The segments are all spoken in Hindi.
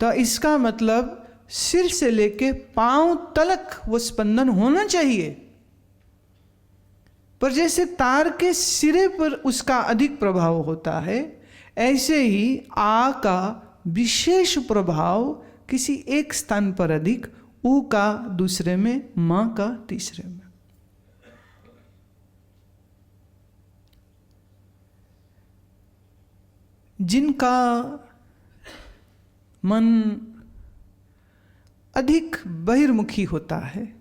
तो इसका मतलब सिर से लेके पांव तलक वो स्पंदन होना चाहिए। पर जैसे तार के सिरे पर उसका अधिक प्रभाव होता है, ऐसे ही आ का विशेष प्रभाव किसी एक स्थान पर अधिक, ऊ का दूसरे में, मां का तीसरे में। जिनका मन अधिक बहिर्मुखी होता है,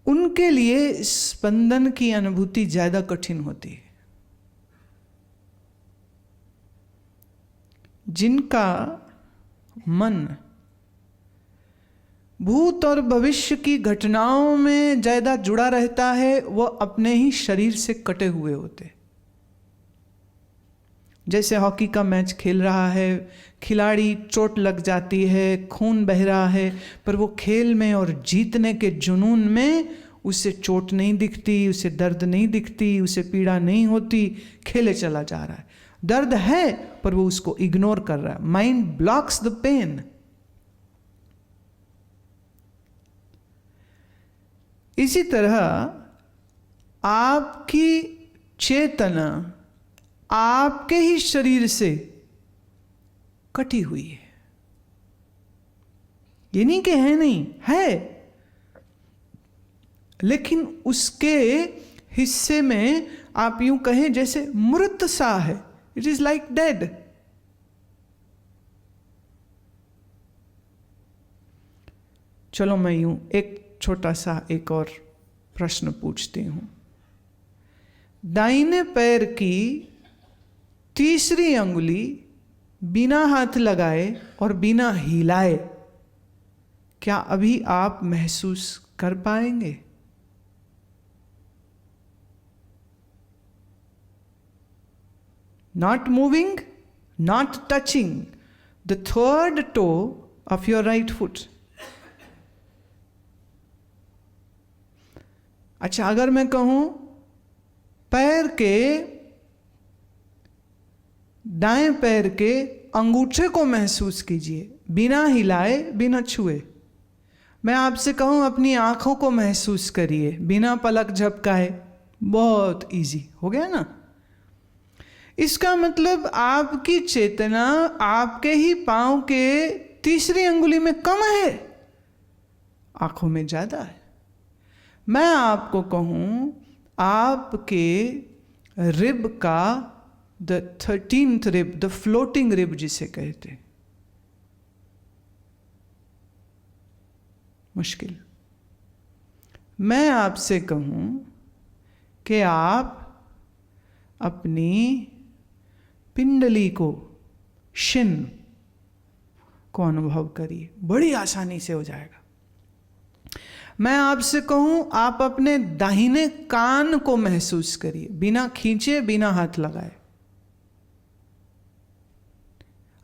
उनके लिए स्पंदन की अनुभूति ज्यादा कठिन होती है। जिनका मन भूत और भविष्य की घटनाओं में ज्यादा जुड़ा रहता है, वह अपने ही शरीर से कटे हुए होते। जैसे हॉकी का मैच खेल रहा है, खिलाड़ी चोट लग जाती है, खून बह रहा है, पर वो खेल में और जीतने के जुनून में उसे चोट नहीं दिखती, उसे दर्द नहीं दिखती, उसे पीड़ा नहीं होती, खेले चला जा रहा है। दर्द है पर वो उसको इग्नोर कर रहा है। Mind blocks the pain. इसी तरह आपकी चेतना आपके ही शरीर से कटी हुई है। ये नहीं कि है, नहीं है, लेकिन उसके हिस्से में आप यूं कहें जैसे मृत सा है। It is like dead. चलो मैं यूं एक छोटा सा एक और प्रश्न पूछती हूं। दाहिने पैर की तीसरी अंगुली बिना हाथ लगाए और बिना हिलाए क्या अभी आप महसूस कर पाएंगे? Not moving, not touching the third toe of your right foot. अच्छा, अगर मैं कहूं पैर के, दाएं पैर के अंगूठे को महसूस कीजिए बिना हिलाए, बिना छुए। मैं आपसे कहूं अपनी आंखों को महसूस करिए बिना पलक झपकाए, बहुत इजी हो गया ना? इसका मतलब आपकी चेतना आपके ही पांव के तीसरी अंगुली में कम है, आंखों में ज्यादा है। मैं आपको कहूं आपके रिब का the 13th rib, the floating rib जिसे कहते, मुश्किल। मैं आपसे कहूं कि आप अपनी पिंडली को, शिन को अनुभव करिए, बड़ी आसानी से हो जाएगा। मैं आपसे कहूं आप अपने दाहिने कान को महसूस करिए बिना खींचे, बिना हाथ लगाए।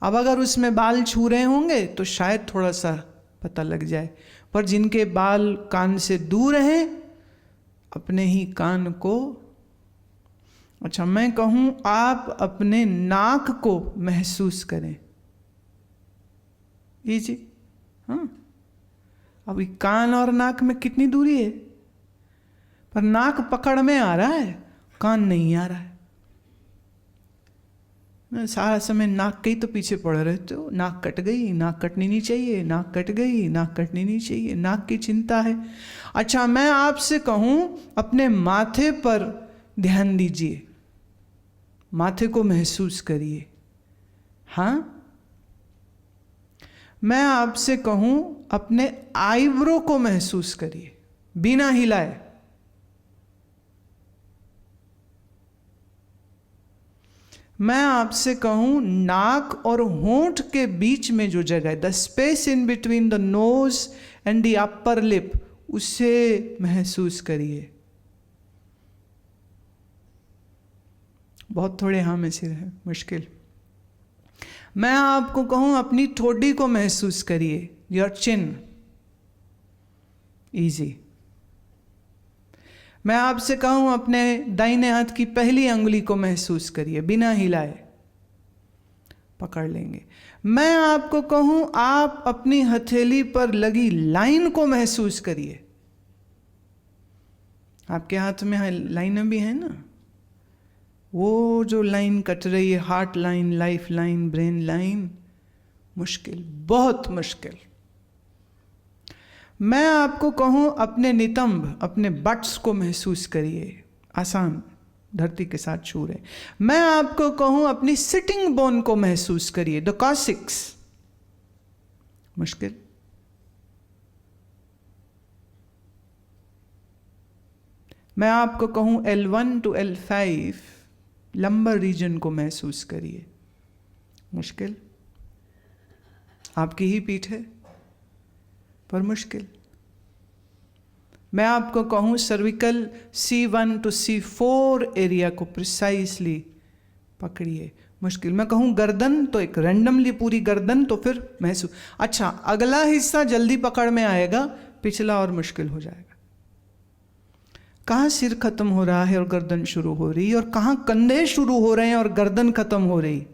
अब अगर उसमें बाल छू रहे होंगे तो शायद थोड़ा सा पता लग जाए, पर जिनके बाल कान से दूर हैं, अपने ही कान को। अच्छा, मैं कहूं आप अपने नाक को महसूस करें। जी हाँ, अभी कान और नाक में कितनी दूरी है, पर नाक पकड़ में आ रहा है, कान नहीं आ रहा है। सारा समय नाक के ही तो पीछे पड़े रहते हो। नाक कट गई, नाक कटनी नहीं चाहिए, नाक कट गई, नाक कटनी नहीं चाहिए, नाक की चिंता है। अच्छा, मैं आपसे कहूं अपने माथे पर ध्यान दीजिए, माथे को महसूस करिए। हाँ, मैं आपसे कहूं अपने आईब्रो को महसूस करिए बिना हिलाए। मैं आपसे कहूं नाक और होंठ के बीच में जो जगह है, the space in between the nose and the upper lip, उसे महसूस करिए। बहुत थोड़े हाँ में सिर है, मुश्किल। मैं आपको कहूं अपनी ठोडी को महसूस करिए, योर चिन, इजी। मैं आपसे कहूं अपने दाहिने हाथ की पहली अंगुली को महसूस करिए बिना हिलाए। पकड़ लेंगे। मैं आपको कहूं, आप अपनी हथेली पर लगी लाइन को महसूस करिए। आपके हाथ में लाइनें भी हैं ना, वो जो लाइन कट रही है, heart line, life line, brain line, मुश्किल, बहुत मुश्किल। मैं आपको कहूं, अपने नितंब, अपने बट्स को महसूस करिए, आसान, धरती के साथ छू रहे। मैं आपको कहूं, अपनी सिटिंग बोन को महसूस करिए, द कॉसिक्स, मुश्किल। मैं आपको कहूं L1 to L5 lumbar region को महसूस करिए, मुश्किल। आपकी ही पीठ है पर मुश्किल। मैं आपको कहूं cervical C1 to C4 area को प्रिसाइसली पकड़िए, मुश्किल। मैं कहूं गर्दन, तो एक रैंडमली पूरी गर्दन, तो फिर महसूस। अच्छा, अगला हिस्सा जल्दी पकड़ में आएगा, पिछला और मुश्किल हो जाएगा। कहाँ सिर खत्म हो रहा है और गर्दन शुरू हो रही, और कहाँ कंधे शुरू हो रहे हैं और गर्दन खत्म हो रही,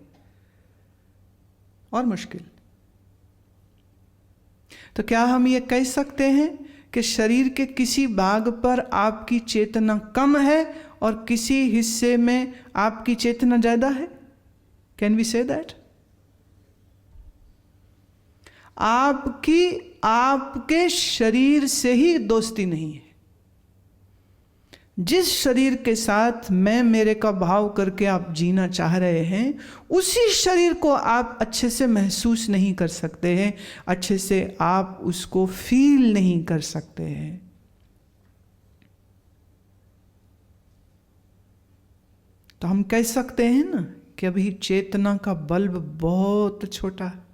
और मुश्किल। तो क्या हम ये कह सकते हैं कि शरीर के किसी भाग पर आपकी चेतना कम है और किसी हिस्से में आपकी चेतना ज्यादा है? Can we say that? आपके शरीर से ही दोस्ती नहीं है। जिस शरीर के साथ मैं मेरे का भाव करके आप जीना चाह रहे हैं, उसी शरीर को आप अच्छे से महसूस नहीं कर सकते हैं, अच्छे से आप उसको फील नहीं कर सकते हैं। तो हम कह सकते हैं ना कि अभी चेतना का बल्ब बहुत छोटा है।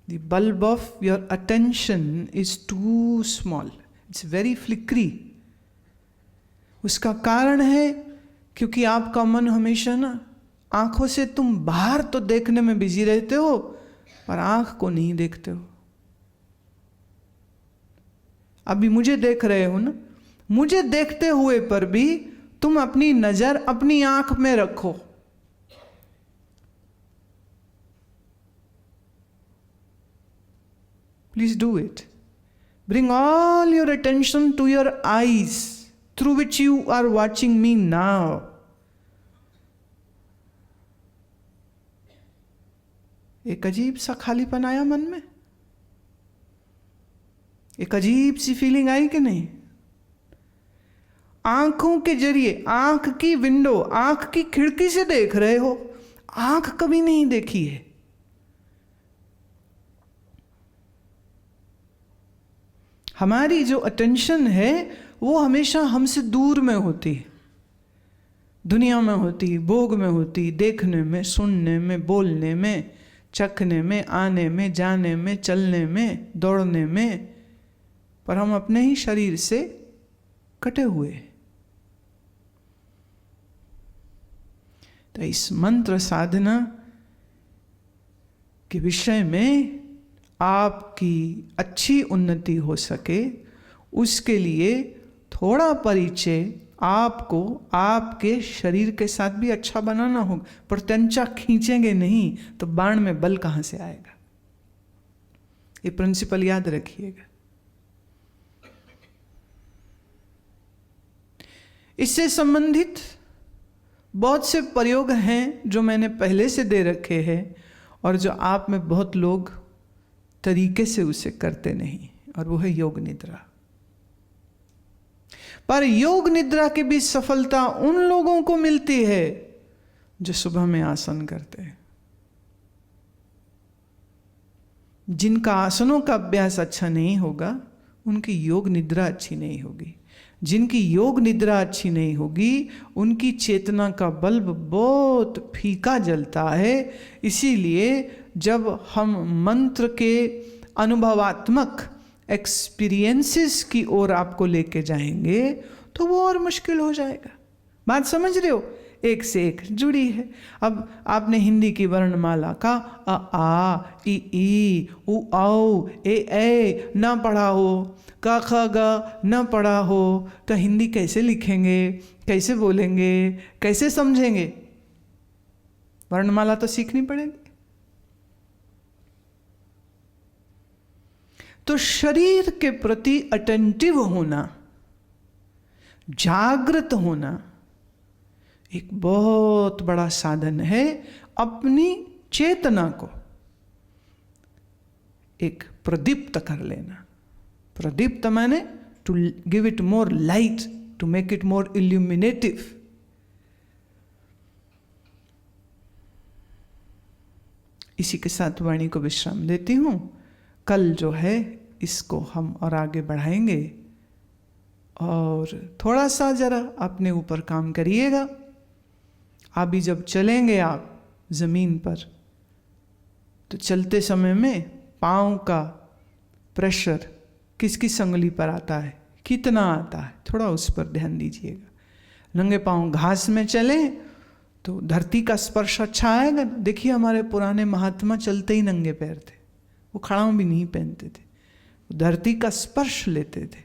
The bulb of your attention is too small. It's very flickery. उसका कारण है क्योंकि आपका मन हमेशा ना आंखों से तुम बाहर तो देखने में बिजी रहते हो, पर आंख को नहीं देखते हो। अभी मुझे देख रहे हो ना, मुझे देखते हुए पर भी तुम अपनी नजर अपनी आंख में रखो। Please do it. Bring all your attention to your eyes through which you are watching me now. एक अजीब सा खालीपन आया मन में, एक अजीब सी फीलिंग आई कि नहीं? आंखों के जरिए, आंख की विंडो, आंख की खिड़की से देख रहे हो, आंख कभी नहीं देखी है। हमारी जो अटेंशन है वो हमेशा हमसे दूर में होती है, दुनिया में होती, भोग में होती, देखने में, सुनने में, बोलने में, चखने में, आने में, जाने में, चलने में, दौड़ने में, पर हम अपने ही शरीर से कटे हुए। तो इस मंत्र साधना के विषय में आपकी अच्छी उन्नति हो सके, उसके लिए थोड़ा परिचय आपको आपके शरीर के साथ भी अच्छा बनाना होगा। प्रत्यंचा खींचेंगे नहीं तो बाण में बल कहां से आएगा? ये प्रिंसिपल याद रखिएगा। इससे संबंधित बहुत से प्रयोग हैं जो मैंने पहले से दे रखे हैं और जो आप में बहुत लोग तरीके से उसे करते नहीं, और वो है योग निद्रा। पर योग निद्रा की भी सफलता उन लोगों को मिलती है जो सुबह में आसन करते हैं। जिनका आसनों का अभ्यास अच्छा नहीं होगा, उनकी योग निद्रा अच्छी नहीं होगी। जिनकी योग निद्रा अच्छी नहीं होगी, उनकी चेतना का बल्ब बहुत फीका जलता है। इसीलिए जब हम मंत्र के अनुभवात्मक एक्सपीरियंसेस की ओर आपको लेके जाएंगे तो वो और मुश्किल हो जाएगा। बात समझ रहे हो? एक से एक जुड़ी है। अब आपने हिंदी की वर्णमाला का अ आ ई उ औ ए ना पढ़ा हो, क ख ग न पढ़ा हो, तो हिंदी कैसे लिखेंगे, कैसे बोलेंगे, कैसे समझेंगे? वर्णमाला तो सीखनी पड़ेगी। तो शरीर के प्रति अटेंटिव होना, जागृत होना एक बहुत बड़ा साधन है अपनी चेतना को एक प्रदीप्त कर लेना। प्रदीप्त माने to give it more light, to make it more illuminative. इसी के साथ वाणी को विश्राम देती हूं। कल जो है इसको हम और आगे बढ़ाएंगे, और थोड़ा सा जरा अपने ऊपर काम करिएगा। अभी जब चलेंगे आप जमीन पर, तो चलते समय में पाँव का प्रेशर किस किस अंगुली पर आता है, कितना आता है, थोड़ा उस पर ध्यान दीजिएगा। नंगे पाँव घास में चलें तो धरती का स्पर्श अच्छा आएगा। देखिए हमारे पुराने महात्मा चलते ही नंगे पैर थे, वो खड़ाऊं भी नहीं पहनते थे, वो धरती का स्पर्श लेते थे।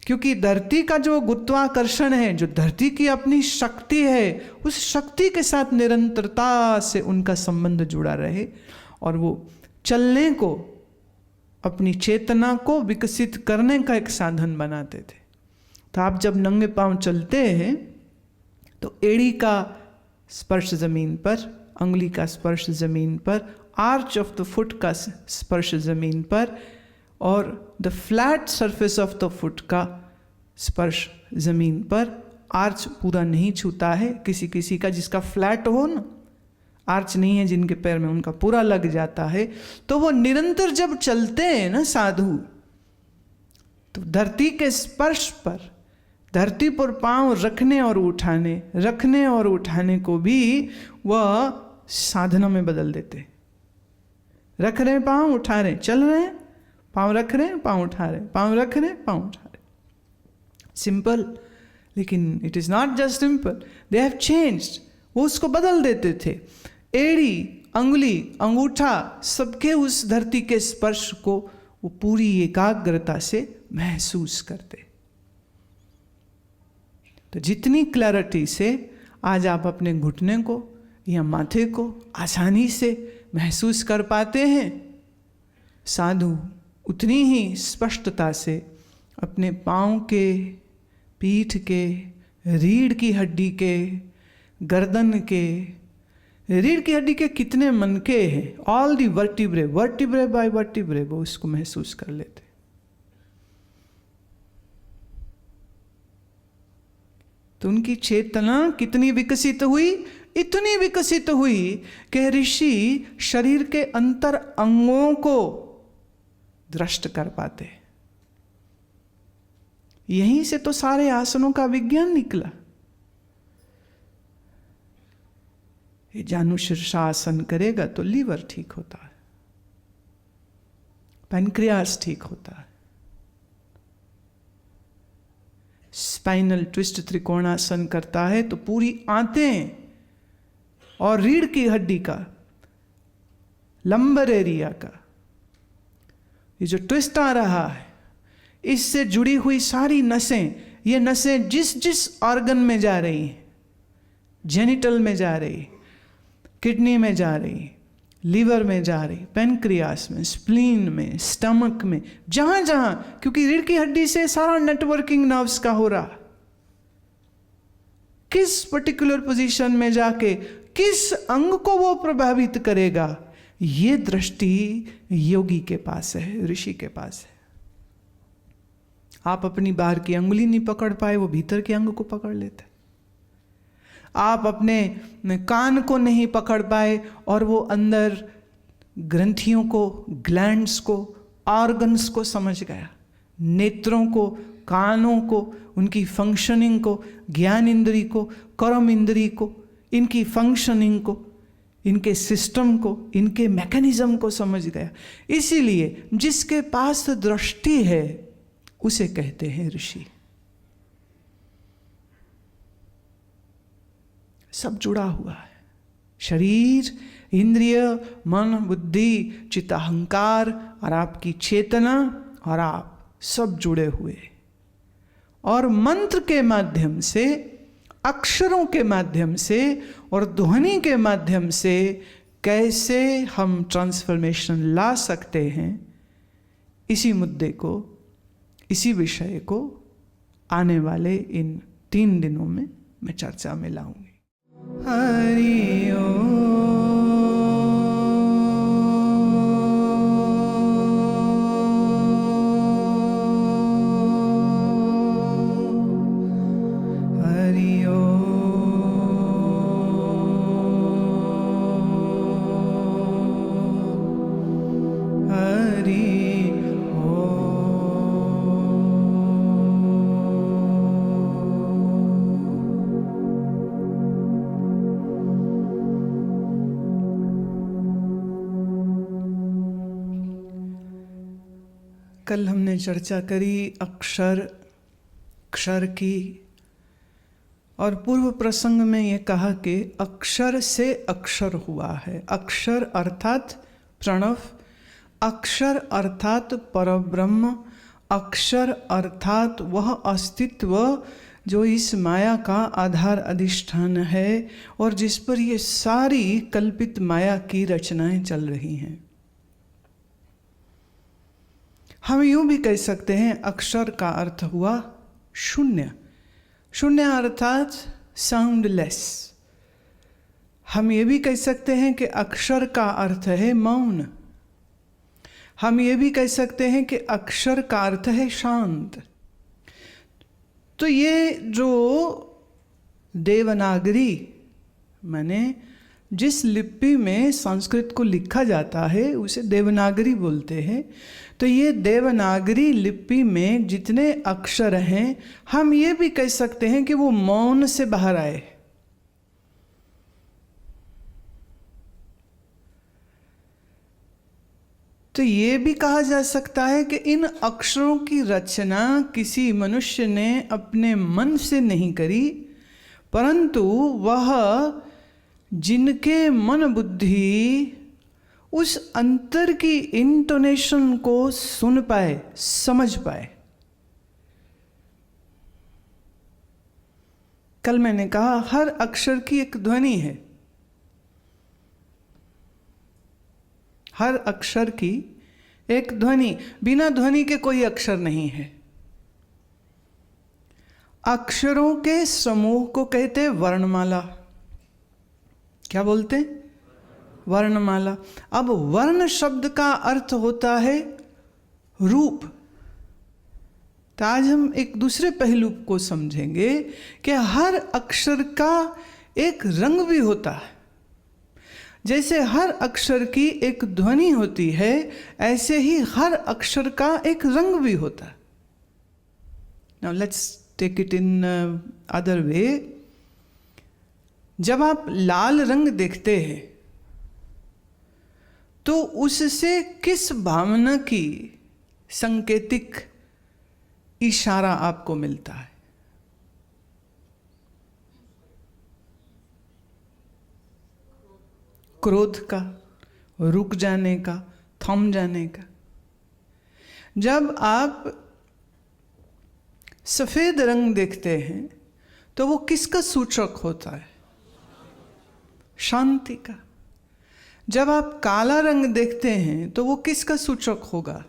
क्योंकि धरती का जो गुरुत्वाकर्षण है, जो धरती की अपनी शक्ति है, उस शक्ति के साथ निरंतरता से उनका संबंध जुड़ा रहे, और वो चलने को, अपनी चेतना को विकसित करने का एक साधन बनाते थे। तो आप जब नंगे पांव चलते हैं तो एड़ी का स्पर्श जमीन पर, अंगुली का स्पर्श जमीन पर, आर्च ऑफ द फुट का स्पर्श जमीन पर, और the flat surface of the foot का स्पर्श जमीन पर। आर्च पूरा नहीं छूता है, किसी किसी का जिसका फ्लैट हो ना, आर्च नहीं है जिनके पैर में, उनका पूरा लग जाता है। तो वो निरंतर जब चलते हैं ना साधु, तो धरती के स्पर्श पर, धरती पर पांव रखने और उठाने को भी वह साधना में बदल देते। रख रहे पांव, उठा रहे, चल रहे हैं, पांव रख रहे हैं, पांव उठा रहे, पांव रख रहे हैं, पांव उठा रहे। सिंपल, लेकिन it is not just simple, they have changed. वो उसको बदल देते थे। एड़ी, अंगुली, अंगूठा, सबके उस धरती के स्पर्श को वो पूरी एकाग्रता से महसूस करते। तो जितनी क्लैरिटी से आज आप अपने घुटने को या माथे को आसानी से महसूस कर पाते हैं, साधु उतनी ही स्पष्टता से अपने पाँव के, पीठ के, रीढ़ की हड्डी के, गर्दन के, रीढ़ की हड्डी के कितने मनके हैं, all the vertebrae by vertebrae, वो उसको महसूस कर लेते। तो उनकी चेतना कितनी विकसित हुई, इतनी विकसित हुई कि ऋषि शरीर के अंतर अंगों को दृष्ट कर पाते। यहीं से तो सारे आसनों का विज्ञान निकला। ये जानु शीर्षासन करेगा तो लीवर ठीक होता है, पैनक्रियास ठीक होता है, स्पाइनल ट्विस्ट त्रिकोणासन करता है तो पूरी आंतें और रीढ़ की हड्डी का, लंबर एरिया का ये जो ट्विस्ट आ रहा है, इससे जुड़ी हुई सारी नसें, ये नसें जिस जिस ऑर्गन में जा रही हैं, जेनिटल में जा रही, किडनी में जा रही, लीवर में जा रही, पैनक्रियास में, स्प्लीन में, स्टमक में, जहां जहां, क्योंकि रीढ़ की हड्डी से सारा नेटवर्किंग नर्व्स का हो रहा, किस पर्टिकुलर पोजीशन में जाके किस अंग को वो प्रभावित करेगा, ये दृष्टि योगी के पास है, ऋषि के पास है। आप अपनी बाहर की अंगुली नहीं पकड़ पाए, वो भीतर के अंग को पकड़ लेते। आप अपने कान को नहीं पकड़ पाए और वो अंदर ग्रंथियों को, ग्लैंड्स को, ऑर्गन्स को समझ गया, नेत्रों को, कानों को, उनकी फंक्शनिंग को, ज्ञान इंद्री को, कर्म इंद्री को, इनकी फंक्शनिंग को, इनके सिस्टम को, इनके मैकेनिज्म को समझ गया। इसीलिए जिसके पास दृष्टि है उसे कहते हैं ऋषि। सब जुड़ा हुआ है, शरीर, इंद्रिय, मन, बुद्धि, चित्त, अहंकार और आपकी चेतना और आप सब जुड़े हुए। और मंत्र के माध्यम से अक्षरों के माध्यम से और ध्वनि के माध्यम से कैसे हम ट्रांसफॉर्मेशन ला सकते हैं, इसी मुद्दे को, इसी विषय को आने वाले इन 3 दिनों में मैं चर्चा में लाऊंगी। हरि ओम। कल हमने चर्चा करी अक्षर की, और पूर्व प्रसंग में ये कहा कि अक्षर से अक्षर हुआ है। अक्षर अर्थात प्रणव, अक्षर अर्थात परब्रह्म, अक्षर अर्थात वह अस्तित्व जो इस माया का आधार अधिष्ठान है और जिस पर ये सारी कल्पित माया की रचनाएं चल रही हैं। हम यूँ भी कह सकते हैं अक्षर का अर्थ हुआ शून्य। शून्य अर्थात साउंडलेस। हम ये भी कह सकते हैं कि अक्षर का अर्थ है मौन। हम ये भी कह सकते हैं कि अक्षर का अर्थ है शांत। तो ये जो देवनागरी, माने जिस लिपि में संस्कृत को लिखा जाता है उसे देवनागरी बोलते हैं। तो ये देवनागरी लिपि में जितने अक्षर हैं, हम ये भी कह सकते हैं कि वो मौन से बाहर आए। तो ये भी कहा जा सकता है कि इन अक्षरों की रचना किसी मनुष्य ने अपने मन से नहीं करी, परंतु वह जिनके मन बुद्धि उस अंतर की इंटोनेशन को सुन पाए, समझ पाए। कल मैंने कहा हर अक्षर की एक ध्वनि है। हर अक्षर की एक ध्वनि, बिना ध्वनि के कोई अक्षर नहीं है। अक्षरों के समूह को कहते वर्णमाला। क्या बोलते? वर्णमाला। अब वर्ण शब्द का अर्थ होता है रूप। तो आज हम एक दूसरे पहलू को समझेंगे कि हर अक्षर का एक रंग भी होता है। जैसे हर अक्षर की एक ध्वनि होती है, ऐसे ही हर अक्षर का एक रंग भी होता है। Now let's take it in other way. जब आप लाल रंग देखते हैं तो उससे किस भावना की संकेतिक इशारा आपको मिलता है? क्रोध का, रुक जाने का, थम जाने का। जब आप सफेद रंग देखते हैं तो वो किसका सूचक होता है? शांति का। जब आप काला रंग देखते हैं तो वो किसका सूचक होगा?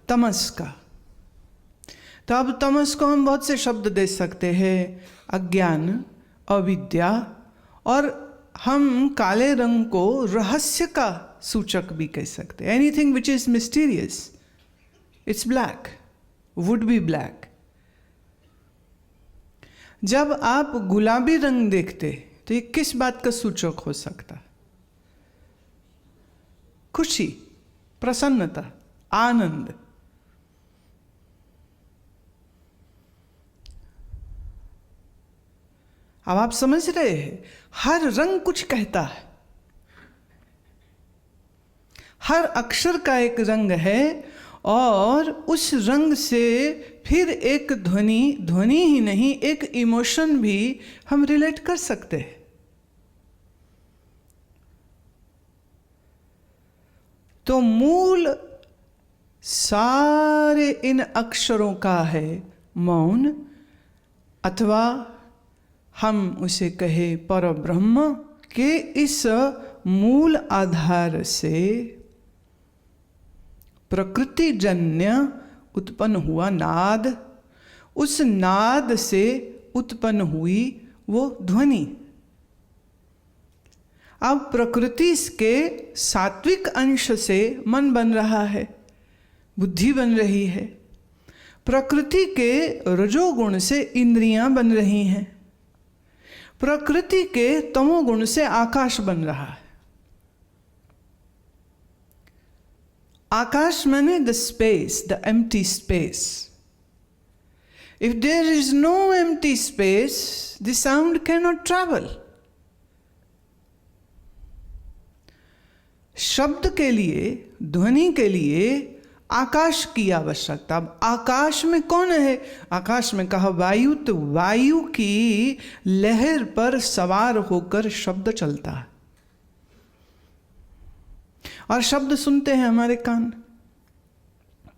तमस का। तो अब तमस को हम बहुत से शब्द दे सकते हैं, अज्ञान, अविद्या, और हम काले रंग को रहस्य का सूचक भी कह सकते हैं। Anything which is mysterious, it's black, would be black. जब आप गुलाबी रंग देखते तो ये किस बात का सूचक हो सकता? खुशी, प्रसन्नता, आनंद। अब आप समझ रहे हैं, हर रंग कुछ कहता है। हर अक्षर का एक रंग है और उस रंग से फिर एक ध्वनि ही नहीं, एक इमोशन भी हम रिलेट कर सकते हैं। तो मूल सारे इन अक्षरों का है मौन, अथवा हम उसे कहे पर ब्रह्म के इस मूल आधार से प्रकृतिजन्य उत्पन्न हुआ नाद, उस नाद से उत्पन्न हुई वो ध्वनि। अब प्रकृति के सात्विक अंश से मन बन रहा है, बुद्धि बन रही है, प्रकृति के रजोगुण से इंद्रियां बन रही हैं, प्रकृति के तमोगुण से आकाश बन रहा है। आकाश माने the space, the empty space. If there is no empty space, the sound can not travel. शब्द के लिए, ध्वनि के लिए आकाश की आवश्यकता। अब आकाश में कौन है? आकाश में कहा वायु, तो वायु की लहर पर सवार होकर शब्द चलता है, और शब्द सुनते हैं हमारे कान।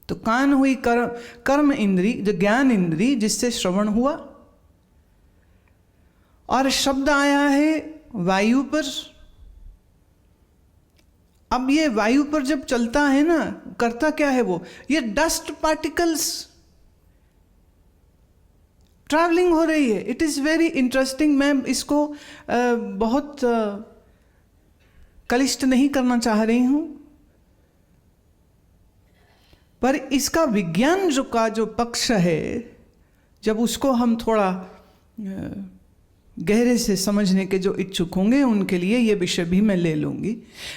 तो कान हुई कर्म इंद्री, जो ज्ञान इंद्री, जिससे श्रवण हुआ, और शब्द आया है वायु पर। अब ये वायु पर जब चलता है ना, करता क्या है वो? ये डस्ट पार्टिकल्स ट्रैवलिंग हो रही है। It is very interesting. मैं इसको बहुत कलिष्ट नहीं करना चाह रही हूं, पर इसका विज्ञान जो पक्ष है, जब उसको हम थोड़ा गहरे से समझने के जो इच्छुक होंगे उनके लिए ये विषय भी मैं ले लूंगी।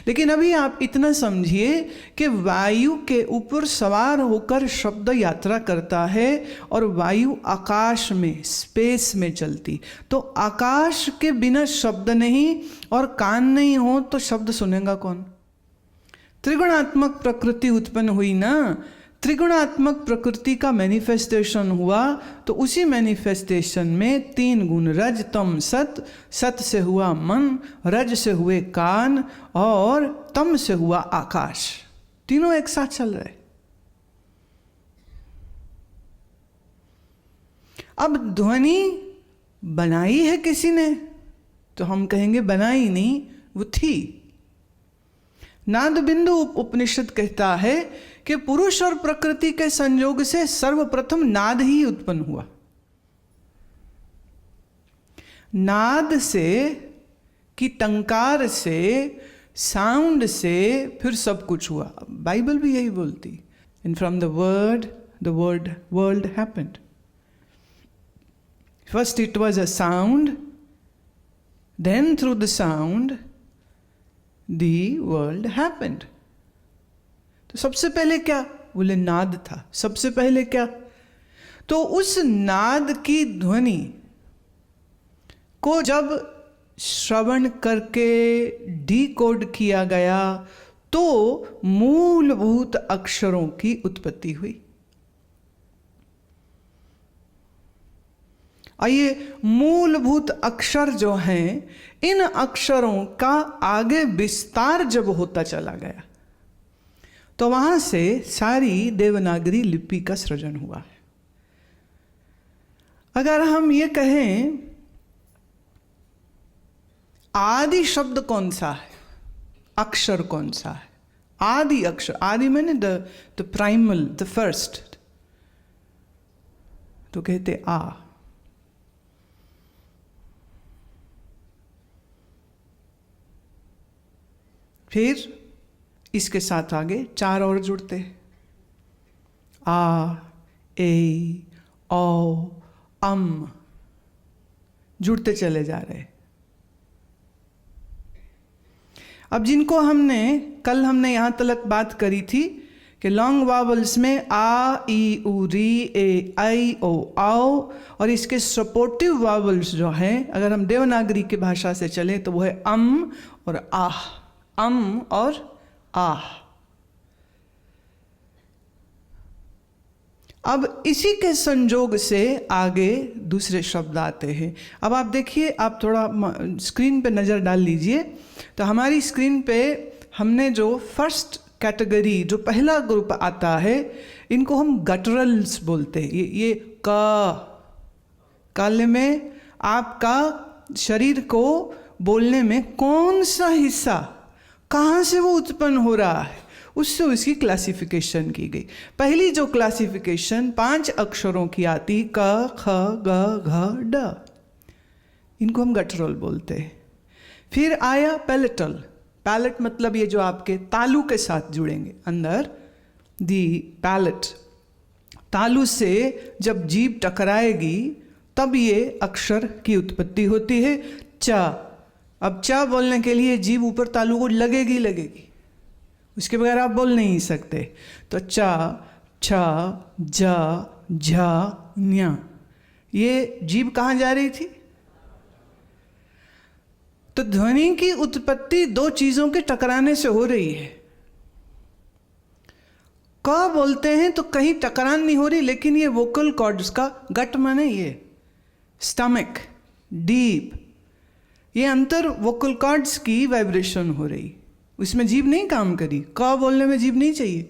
लेकिन अभी आप इतना समझिए कि वायु के ऊपर सवार होकर शब्द यात्रा करता है, और वायु आकाश में, स्पेस में चलती। तो आकाश के बिना शब्द नहीं, और कान नहीं हो तो शब्द सुनेगा कौन? त्रिगुणात्मक प्रकृति उत्पन्न हुई ना, त्रिगुणात्मक प्रकृति का मैनिफेस्टेशन हुआ। तो उसी मैनिफेस्टेशन में तीन गुण, रज तम सत, सत से हुआ मन, रज से हुए कान, और तम से हुआ आकाश। तीनों एक साथ चल रहे। अब ध्वनि बनाई है किसी ने, तो हम कहेंगे बनाई नहीं, वो थी। नाद बिंदु उपनिषद कहता है कि पुरुष और प्रकृति के संयोग से सर्वप्रथम नाद ही उत्पन्न हुआ। नाद से, कि टंकार से, साउंड से फिर सब कुछ हुआ। बाइबल भी यही बोलती, and from the world happened. First it was a sound, then through the sound the world happened। तो सबसे पहले क्या? बोले नाद था। सबसे पहले क्या? तो उस नाद की ध्वनि को जब श्रवण करके डिकोड किया गया, तो मूलभूत अक्षरों की उत्पत्ति हुई। और ये मूलभूत अक्षर जो हैं, इन अक्षरों का आगे विस्तार जब होता चला गया, तो वहां से सारी देवनागरी लिपि का सृजन हुआ है। अगर हम ये कहें आदि शब्द कौन सा है, अक्षर कौन सा है? आदि अक्षर, आदि मैंने द प्राइमल, द फर्स्ट, तो कहते आ। फिर इसके साथ आगे चार और जुड़ते, आ, ए, ओ, अम, जुड़ते चले जा रहे। अब जिनको कल हमने यहां तक बात करी थी कि लॉन्ग वावल्स में आ, ई, उ, री, ए, आई, ओ, आओ, और इसके सपोर्टिव वावल्स जो हैं, अगर हम देवनागरी की भाषा से चले तो वो है अम और आह, अम और आह। अब इसी के संजोग से आगे दूसरे शब्द आते हैं। अब आप देखिए, आप थोड़ा स्क्रीन पे नज़र डाल लीजिए, तो हमारी स्क्रीन पे हमने जो फर्स्ट कैटेगरी, जो पहला ग्रुप आता है, इनको हम गटरल्स बोलते हैं। ये काल में आपका शरीर को बोलने में कौन सा हिस्सा कहाँ से वो उत्पन्न हो रहा है, उससे उसकी क्लासिफिकेशन की गई। पहली जो क्लासिफिकेशन 5 अक्षरों की आती, क ख ग घ ड, इनको हम गटरल बोलते हैं। फिर आया पैलेटल। पैलेट मतलब ये जो आपके तालू के साथ जुड़ेंगे अंदर, दी पैलेट। तालू से जब जीभ टकराएगी तब ये अक्षर की उत्पत्ति होती है, च। अब च बोलने के लिए जीभ ऊपर तालू को लगेगी, उसके बगैर आप बोल नहीं सकते। तो च, छ, ज, झ, ञ, ये जीभ कहाँ जा रही थी? तो ध्वनि की उत्पत्ति 2 चीजों के टकराने से हो रही है। क बोलते हैं तो कहीं टकरान नहीं हो रही, लेकिन ये वोकल कॉर्ड्स का गट माने ये स्टमक डीप, ये अंतर वोकल कॉर्ड्स की वाइब्रेशन हो रही, उसमें जीभ नहीं काम करी। क बोलने में जीभ नहीं चाहिए,